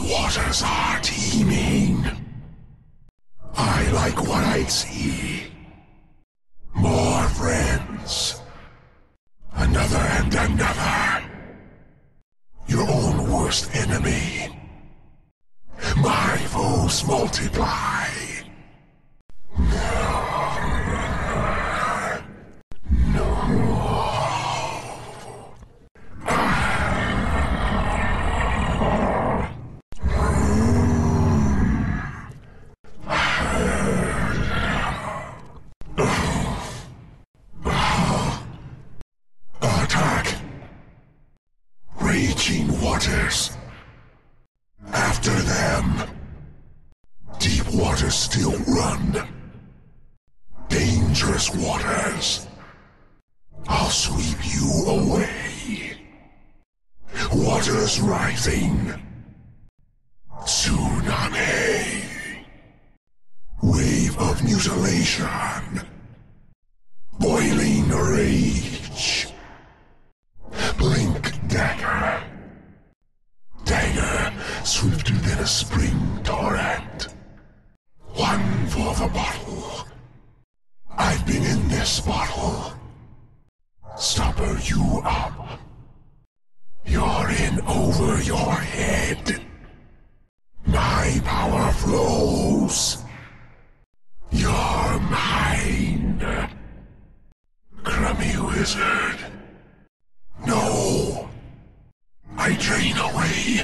waters are teeming. I like what I see. More friends. Another and another. Your own worst enemy. My foes multiply. Attack. Raging waters. After them. Deep waters still run. Dangerous waters. I'll sweep you away. Waters rising. Tsunami. Wave of mutilation. Boiling rage. Blink dagger. Dagger swifter than a spring torrent. One for the bottle. I've been in this bottle. Stopper you up. You're in over your head. My power flows. You're mine. Crummy wizard. No. I drain away.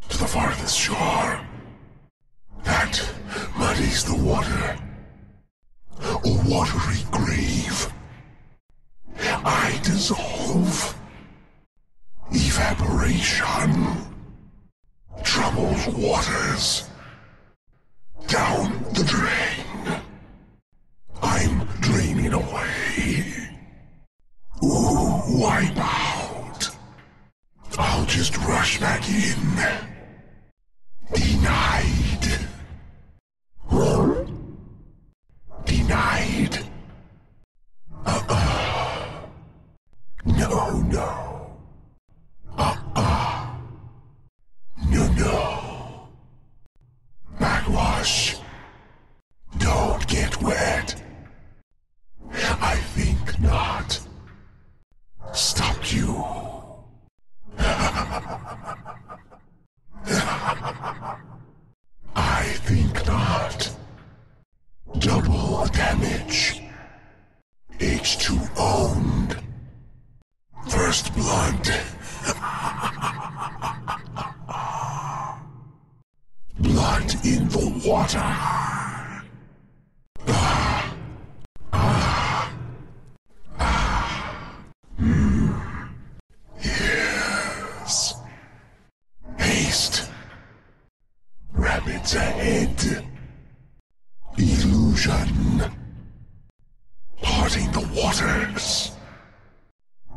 To the farthest shore. That muddies the water. A watery grave. I dissolve. Evaporation. Troubled waters. Down the drain. I'm draining away. Ooh, wipe out. I'll just rush back in. Denied. Denied. No, no. No. Backwash. Don't get wet. I think not. Stop you. I think not. Double damage. H2 owned. First blood. Blood in the water. Yes. Haste. Rabbits ahead. Illusion. Parting the waters.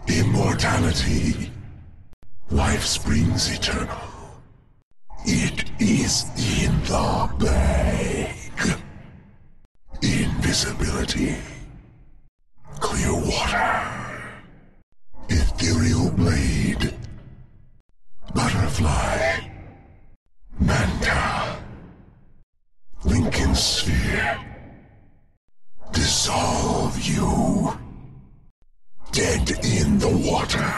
Immortality. Life springs eternal. It is in the bag. Invisibility. Clear water. Ethereal blade. Butterfly. Manta. Lincoln sphere. Dissolve you. Dead in the water.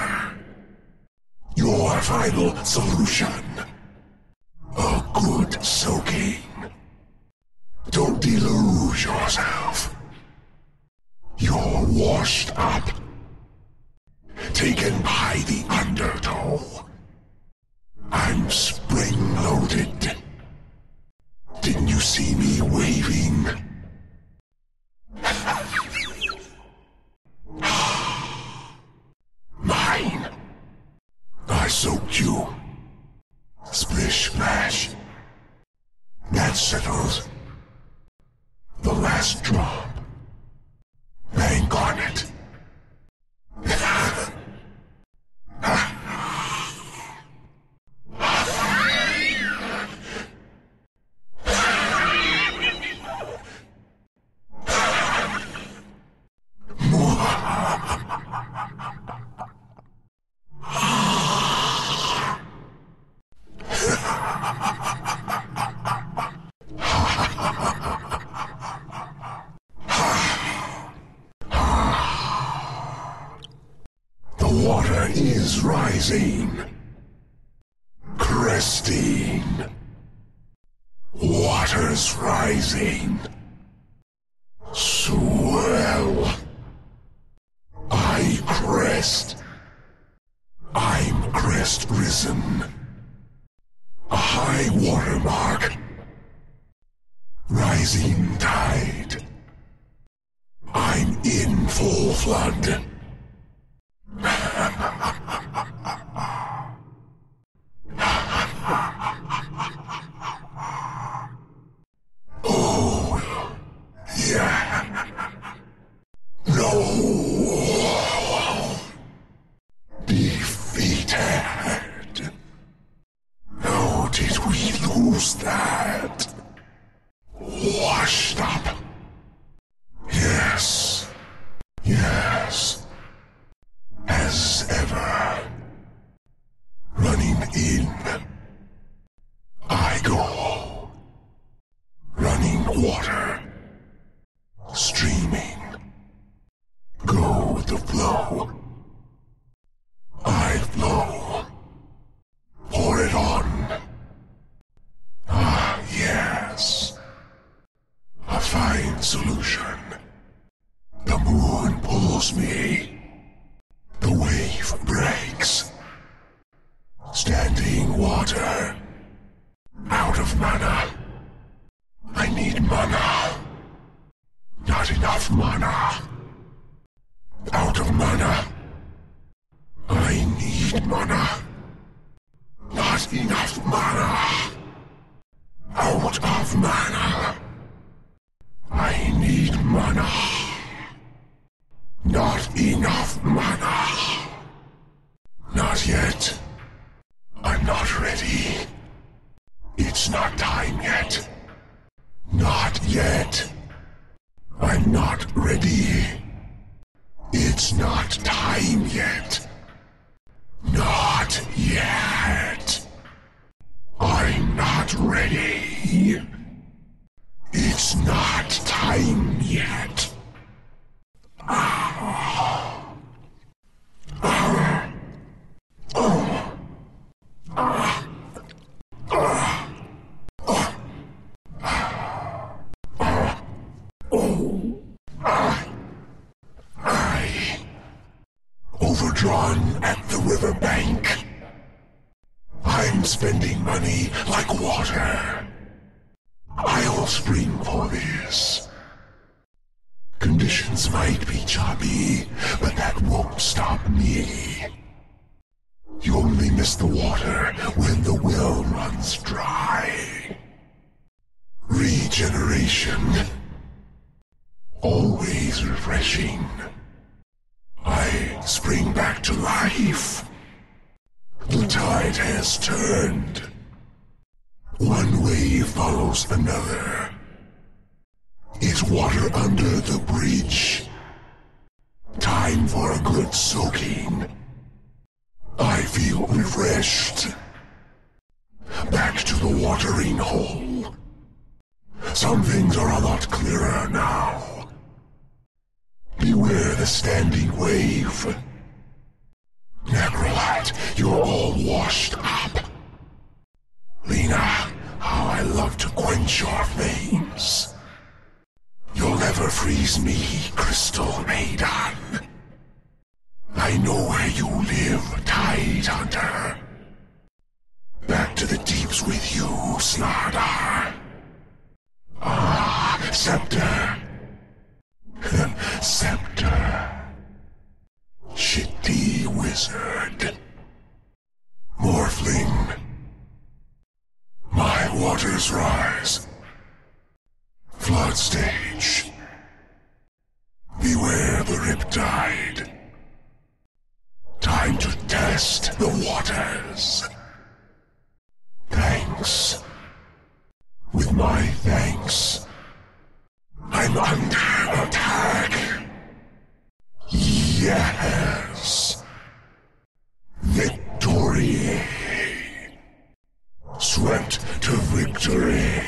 Your final solution. A good soaking. Don't deluge yourself. You're washed up. Taken by the undertow. I'm spring-loaded. Didn't you see me waving? Mine. I soaked you. Splish splash. That settles. The last drop. Bank on it. Waters rising. Cresting. Waters rising. Swell. I crest. I'm crest risen. A high watermark. Rising tide. I'm in full flood. Oh, yeah. No. Defeated. How did we lose that? Washed up. Yes. Yes. As ever. Running in. I go. Running water. Streaming. Go with the flow. I flow. Pour it on. Ah, yes. A fine solution. The moon pulls me. The wave breaks. Standing water. Out of mana. I need mana. Not enough mana. Out of mana. I need mana. Not enough mana. Out of mana. I need mana. Not enough mana. Not yet. I'm not ready. It's not time yet. Not yet. I'm not ready. It's not time yet. Not yet. I'm not ready. It's not time yet. Overdrawn at the riverbank. I'm spending money like water. I'll spring for this. Conditions might be choppy, but that won't stop me. You only miss the water when the well runs dry. Regeneration. Always refreshing. I spring back to life. The tide has turned. One wave follows another. It's water under the bridge. Time for a good soaking. I feel refreshed. Back to the watering hole. Some things are a lot clearer now. Beware the standing wave. Necrolite, you're all washed up. Lena, how I love to quench your flames. You'll never freeze me, Crystal Maiden. I know where you live, Tide Hunter. Back to the deeps with you, Slardar. Ah, Scepter. Scepter. Shitty wizard. Morphling. My waters rise. Flood stage. Beware the riptide. Time to test the waters. Thanks. With my thanks, I'm under attack. Yes. Victory. Swept to victory.